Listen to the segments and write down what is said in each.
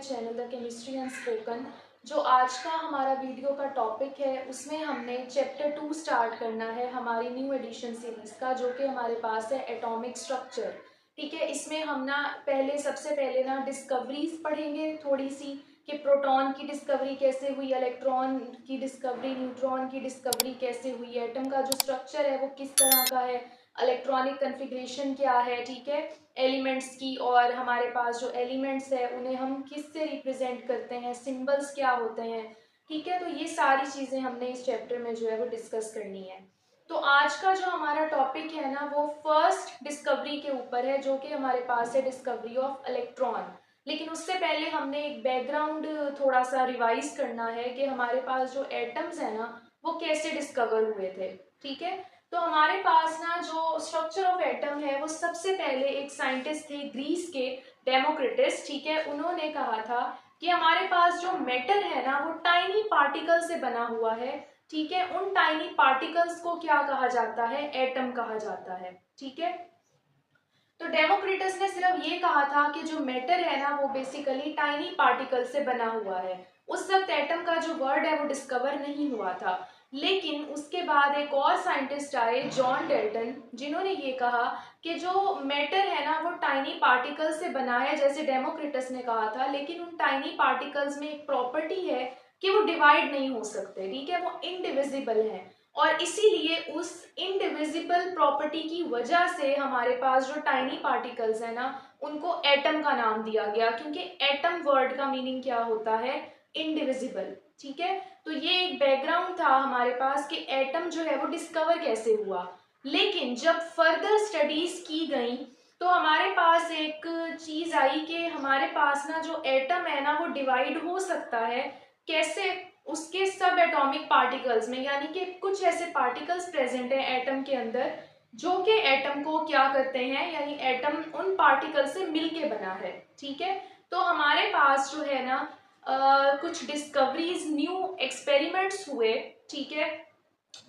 Channel the chemistry unspoken. जो आज का हमारा वीडियो का टॉपिक है उसमें हमने चैप्टर 2 स्टार्ट करना है हमारी न्यू एडिशन सीरीज का, जो कि हमारे पास है एटॉमिक स्ट्रक्चर। ठीक है, इसमें हम ना सबसे पहले ना डिस्कवरीज पढ़ेंगे थोड़ी सी, कि प्रोटॉन की डिस्कवरी कैसे हुई, इलेक्ट्रॉन की डिस्कवरी, न्यूट्रॉन की डिस्कवरी कैसे हुई, एटम का जो स्ट्रक्चर है वो किस तरह का है, इलेक्ट्रॉनिक कन्फिग्रेशन क्या है, ठीक है, एलिमेंट्स की, और हमारे पास जो एलिमेंट्स है उन्हें हम किस से रिप्रेजेंट करते हैं, सिंबल्स क्या होते हैं। ठीक है, तो ये सारी चीज़ें हमने इस चैप्टर में जो है वो डिस्कस करनी है। तो आज का जो हमारा टॉपिक है ना वो फर्स्ट डिस्कवरी के ऊपर है, जो कि हमारे पास है डिस्कवरी ऑफ इलेक्ट्रॉन। लेकिन उससे पहले हमने एक बैकग्राउंड थोड़ा सा रिवाइज करना है कि हमारे पास जो एटम्स है ना वो कैसे डिस्कवर हुए थे। ठीक है, तो हमारे पास ना जो स्ट्रक्चर ऑफ एटम है वो सबसे पहले एक साइंटिस्ट थे ग्रीस के, डेमोक्रिटस। ठीक है, उन्होंने कहा था कि हमारे पास जो मैटर है ना वो टाइनी पार्टिकल से बना हुआ है। ठीक है, उन टाइनी पार्टिकल्स को क्या कहा जाता है, एटम कहा जाता है। ठीक है, तो डेमोक्रिटस ने सिर्फ ये कहा था कि जो मैटर है ना वो बेसिकली टाइनी पार्टिकल से बना हुआ है। उस वक्त एटम का जो वर्ड है वो डिस्कवर नहीं हुआ था। लेकिन उसके बाद एक और साइंटिस्ट आए, जॉन डेल्टन, जिन्होंने ये कहा कि जो मैटर है ना वो टाइनी पार्टिकल से बना है, जैसे डेमोक्रिटस ने कहा था, लेकिन उन टाइनी पार्टिकल्स में एक प्रॉपर्टी है कि वो डिवाइड नहीं हो सकते। ठीक है, वो इनडिविजिबल है, और इसीलिए उस इनडिविजिबल प्रॉपर्टी की वजह से हमारे पास जो टाइनी पार्टिकल्स है ना उनको एटम का नाम दिया गया, क्योंकि एटम वर्ड का मीनिंग क्या होता है, इनडिविजिबल। ठीक है, तो ये एक बैकग्राउंड था हमारे पास कि एटम जो है वो डिस्कवर कैसे हुआ। लेकिन जब फर्दर स्टडीज की गई तो हमारे पास एक चीज आई कि हमारे पास ना जो एटम है ना वो डिवाइड हो सकता है। कैसे, उसके सब एटॉमिक पार्टिकल्स में, यानी कि कुछ ऐसे पार्टिकल्स प्रेजेंट हैं एटम के अंदर जो कि एटम को क्या करते हैं, यानी एटम उन पार्टिकल से मिलके बना है। ठीक है, तो हमारे पास जो है ना कुछ डिस्कवरीज, न्यू एक्सपेरिमेंट्स हुए। ठीक है,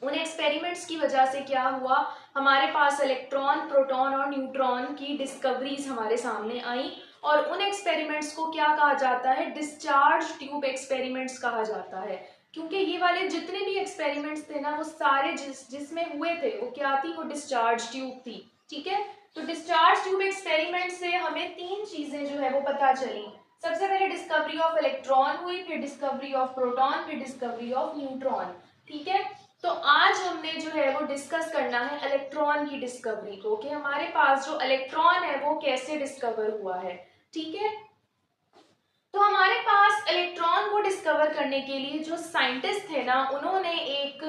उन एक्सपेरिमेंट्स की वजह से क्या हुआ, हमारे पास इलेक्ट्रॉन, प्रोटॉन और न्यूट्रॉन की डिस्कवरीज हमारे सामने आई। और उन एक्सपेरिमेंट्स को क्या कहा जाता है, डिस्चार्ज ट्यूब एक्सपेरिमेंट्स कहा जाता है। क्योंकि ये वाले जितने भी एक्सपेरिमेंट्स थे ना वो सारे जिसमें हुए थे वो क्या थी, वो डिस्चार्ज ट्यूब थी। ठीक है, तो डिस्चार्ज ट्यूब एक्सपेरिमेंट से हमें तीन चीजें जो है वो पता चली। सबसे पहले डिस्कवरी ऑफ इलेक्ट्रॉन हुई, फिर डिस्कवरी ऑफ प्रोटॉन, फिर डिस्कवरी ऑफ न्यूट्रॉन। ठीक है, तो आज हमने जो है वो डिस्कस करना है इलेक्ट्रॉन की डिस्कवरी को, कि हमारे पास जो इलेक्ट्रॉन है वो कैसे डिस्कवर हुआ है। ठीक है, तो हमारे पास इलेक्ट्रॉन को डिस्कवर करने के लिए जो साइंटिस्ट थे ना उन्होंने एक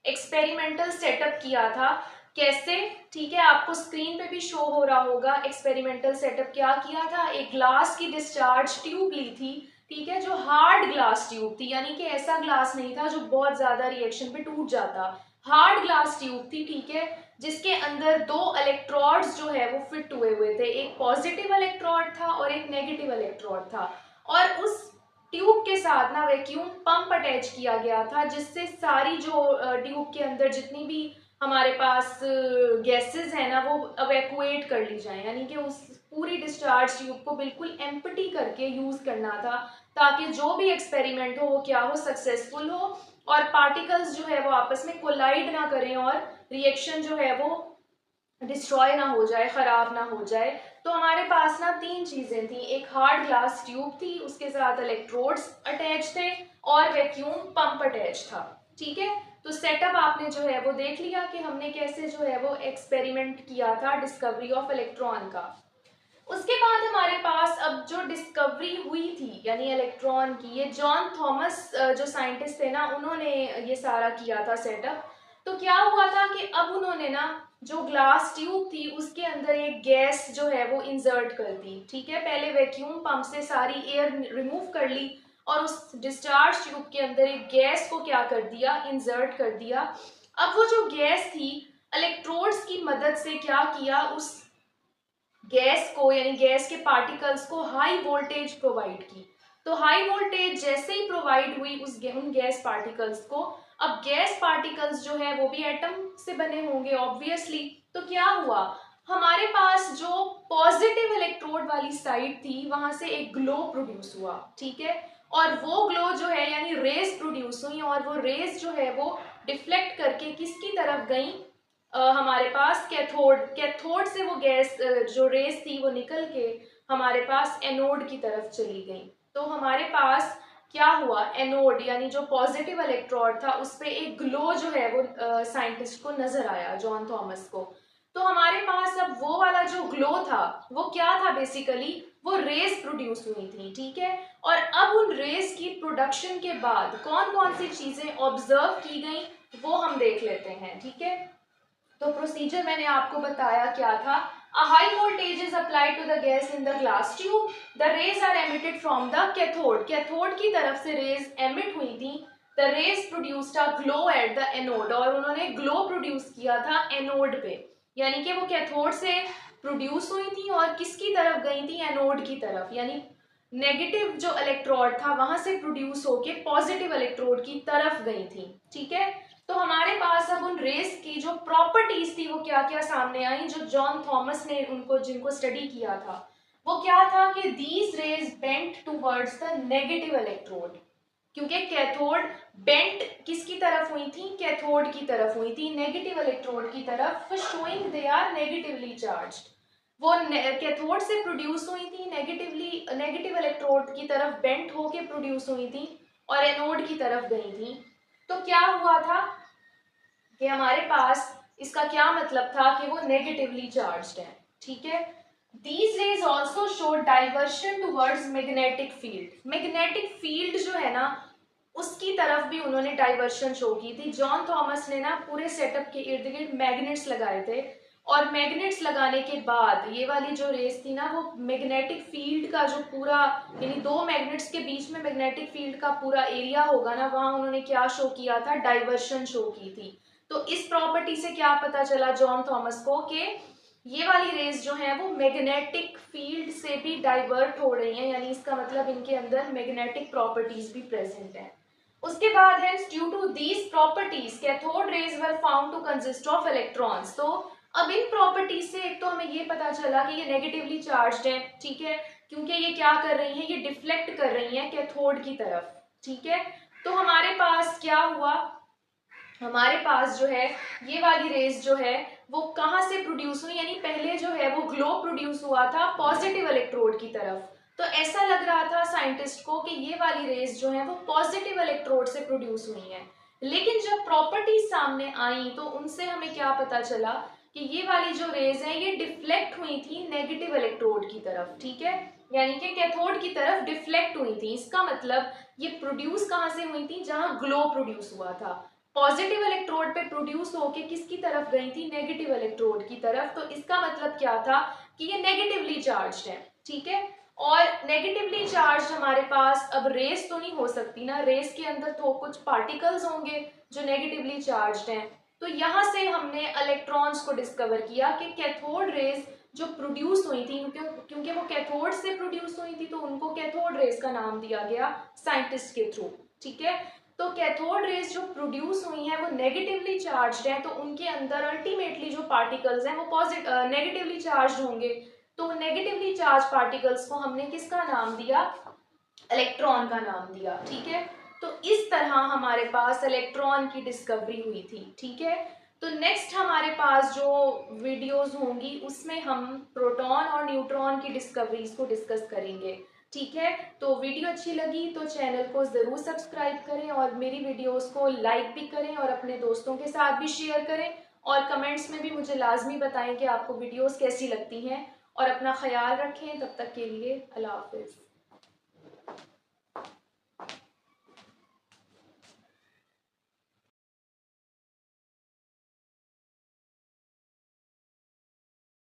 एक्सपेरिमेंटल सेटअप किया था। कैसे, ठीक है, आपको स्क्रीन पे भी शो हो रहा होगा। एक्सपेरिमेंटल सेटअप क्या किया था, एक ग्लास की डिस्चार्ज ट्यूब ली थी। ठीक है, जो हार्ड ग्लास ट्यूब थी, यानी कि ऐसा ग्लास नहीं था जो बहुत ज्यादा रिएक्शन पे टूट जाता, हार्ड ग्लास ट्यूब थी। ठीक है, जिसके अंदर दो इलेक्ट्रोड्स जो है वो फिट हुए थे, एक पॉजिटिव इलेक्ट्रोड था और एक नेगेटिव इलेक्ट्रोड था। और उस ट्यूब के साथ ना वैक्यूम पंप अटैच किया गया था, जिससे सारी जो ट्यूब के अंदर जितनी भी हमारे पास गैसेस है ना वो अवैक्यूएट कर ली जाए, यानी कि उस पूरी डिस्चार्ज ट्यूब को बिल्कुल एम्प्टी करके यूज करना था, ताकि जो भी एक्सपेरिमेंट हो वो क्या हो, सक्सेसफुल हो, और पार्टिकल्स जो है वो आपस में कोलाइड ना करें और रिएक्शन जो है वो डिस्ट्रॉय ना हो जाए, खराब ना हो जाए। तो हमारे पास ना तीन चीजें थी, एक हार्ड ग्लास ट्यूब थी, उसके साथ इलेक्ट्रोड्स अटैच थे और वैक्यूम पंप अटैच था। ठीक है, तो सेटअप आपने जो है वो देख लिया कि हमने कैसे जो है वो एक्सपेरिमेंट किया था डिस्कवरी ऑफ इलेक्ट्रॉन का। उसके बाद हमारे पास अब जो डिस्कवरी हुई थी यानी इलेक्ट्रॉन की, ये जॉन थॉमस जो साइंटिस्ट थे ना उन्होंने ये सारा किया था सेटअप। तो क्या हुआ था कि अब उन्होंने ना जो ग्लास ट्यूब थी उसके अंदर एक गैस जो है वो इंसर्ट कर दी। ठीक है, पहले वैक्यूम पंप से सारी एयर रिमूव कर ली और उस डिस्चार्ज ट्यूब के अंदर एक गैस को क्या कर दिया, इंसर्ट कर दिया। अब वो जो गैस थी, इलेक्ट्रोड्स की मदद से क्या किया, उस गैस को यानी गैस के पार्टिकल्स को हाई वोल्टेज प्रोवाइड की। तो हाई वोल्टेज जैसे ही प्रोवाइड हुई उन गैस पार्टिकल्स को, अब गैस पार्टिकल्स जो है वो भी एटम से बने होंगे ऑब्वियसली। तो क्या हुआ, हमारे पास जो पॉजिटिव इलेक्ट्रोड वाली साइड थी वहां से एक ग्लो प्रोड्यूस हुआ, ठीक है, और वो ग्लो जो है यानी रेज प्रोड्यूस हुई और वो रेज जो है वो डिफ्लेक्ट करके किसकी तरफ गई, हमारे पास कैथोड, कैथोड से वो गैस जो रेज थी वो निकल के हमारे पास एनोड की तरफ चली गई। तो हमारे पास क्या हुआ, एनोड यानी जो पॉजिटिव इलेक्ट्रोड था उस पे एक ग्लो जो है वो साइंटिस्ट को नजर आया, जॉन थॉमस को। तो हमारे पास अब वो वाला जो ग्लो था वो क्या था, बेसिकली वो रेज प्रोड्यूस हुई थी, ठीक है। और अब उन रेज की प्रोडक्शन के बाद कौन कौन सी चीजें ऑब्जर्व की गई वो हम देख लेते हैं, ठीक है। तो प्रोसीजर मैंने आपको बताया क्या था, a high voltage is applied to the gas in the glass tube, the rays are emitted from the cathode, cathode की तरफ से रेज एमिट हुई थी, the rays produced a glow at the anode, और उन्होंने ग्लो प्रोड्यूस किया था anode पे, यानी कि वो कैथोड से प्रोड्यूस हुई थी और किसकी तरफ गई थी, एनोड की तरफ, यानी नेगेटिव जो इलेक्ट्रोड था वहां से प्रोड्यूस होके पॉजिटिव इलेक्ट्रोड की तरफ गई थी, ठीक है। तो हमारे पास अब उन रेस की जो प्रॉपर्टीज थी वो क्या क्या सामने आई, जो जॉन थॉमस ने उनको जिनको स्टडी किया था, वो क्या था कि these raise bent towards the negative electrode, क्योंकि कैथोड बेंट किसकी तरफ हुई थी, कैथोड की तरफ हुई थी, नेगेटिव इलेक्ट्रोड की तरफ, showing they are negatively charged. वो कैथोड से प्रोड्यूस हुई थी, नेगेटिव इलेक्ट्रोड की तरफ बेंट होके प्रोड्यूस हुई थी और एनोड की तरफ गई थी। तो क्या हुआ था कि हमारे पास इसका क्या मतलब था कि वो नेगेटिवली चार्ज्ड है, ठीक है। These rays also show diversion towards magnetic field. Magnetic field जो है ना उसकी तरफ भी उन्होंने डाइवर्शन शो की थी। जॉन थॉमस ने ना पूरे सेटअप के इर्द गिर्द मैग्नेट्स लगाए थे और मैग्नेट्स लगाने के बाद ये वाली जो रेस थी ना वो मैग्नेटिक फील्ड का जो पूरा, यानी दो मैग्नेट्स के बीच में मैग्नेटिक फील्ड का पूरा एरिया होगा ना, वहां उन्होंने क्या शो किया था, डाइवर्शन शो की थी। तो इस प्रॉपर्टी से क्या पता चला जॉन थॉमस को कि ये वाली रेस जो है वो मैग्नेटिक फील्ड से भी डाइवर्ट हो रही हैं, यानी इसका मतलब इनके अंदर मैग्नेटिक प्रॉपर्टीज भी प्रेजेंट है। उसके बाद है due to these properties cathode rays were found to consist of electrons. तो अब इन प्रॉपर्टीज से एक तो हमें ये पता चला कि ये नेगेटिवली चार्ज्ड है, ठीक है, क्योंकि ये क्या कर रही है, ये डिफ्लेक्ट कर रही है कैथोड की तरफ, ठीक है। तो हमारे पास क्या हुआ, हमारे पास जो है ये वाली रेज जो है वो कहाँ से प्रोड्यूस हुई, यानी पहले जो है वो ग्लो प्रोड्यूस हुआ था पॉजिटिव इलेक्ट्रोड की तरफ। तो ऐसा लग रहा था साइंटिस्ट को कि ये वाली रेज जो है वो पॉजिटिव इलेक्ट्रोड से प्रोड्यूस हुई है, लेकिन जब प्रॉपर्टीज सामने आई तो उनसे हमें क्या पता चला कि ये वाली जो रेज है ये डिफ्लेक्ट हुई थी नेगेटिव इलेक्ट्रोड की तरफ, ठीक है, यानी कि कैथोड की तरफ डिफ्लेक्ट हुई थी। इसका मतलब ये प्रोड्यूस कहाँ से हुई थी, जहां ग्लो प्रोड्यूस हुआ था, पॉजिटिव इलेक्ट्रोड पे प्रोड्यूस होके किसकी तरफ गई थी, नेगेटिव इलेक्ट्रोड की तरफ। तो इसका मतलब क्या था कि ये नेगेटिवली चार्ज्ड है, ठीक है। और नेगेटिवली चार्ज हमारे पास अब रेस तो नहीं हो सकती ना, रेस के अंदर तो कुछ पार्टिकल्स होंगे जो नेगेटिवली चार्ज्ड हैं। तो यहाँ से हमने इलेक्ट्रॉन्स को डिस्कवर किया कि कैथोड रेस जो प्रोड्यूस हुई थी, क्योंकि वो कैथोड से प्रोड्यूस हुई थी तो उनको कैथोड रेस का नाम दिया गया साइंटिस्ट के थ्रू, ठीक है। तो कैथोड रेस जो प्रोड्यूस हुई हैं वो नेगेटिवली चार्ज्ड हैं, तो उनके अंदर अल्टीमेटली जो पार्टिकल्स हैं वो नेगेटिवली चार्ज्ड होंगे। तो नेगेटिवली चार्ज पार्टिकल्स को हमने किसका नाम दिया, इलेक्ट्रॉन का नाम दिया, ठीक है। तो इस तरह हमारे पास इलेक्ट्रॉन की डिस्कवरी हुई थी, ठीक है। तो नेक्स्ट हमारे पास जो वीडियोस होंगी उसमें हम प्रोटॉन और न्यूट्रॉन की डिस्कवरीज को डिस्कस करेंगे, ठीक है। तो वीडियो अच्छी लगी तो चैनल को ज़रूर सब्सक्राइब करें और मेरी वीडियोस को लाइक भी करें और अपने दोस्तों के साथ भी शेयर करें और कमेंट्स में भी मुझे लाजमी बताएं कि आपको वीडियोस कैसी लगती हैं। और अपना ख्याल रखें, तब तक के लिए अल्लाह हाफिज़।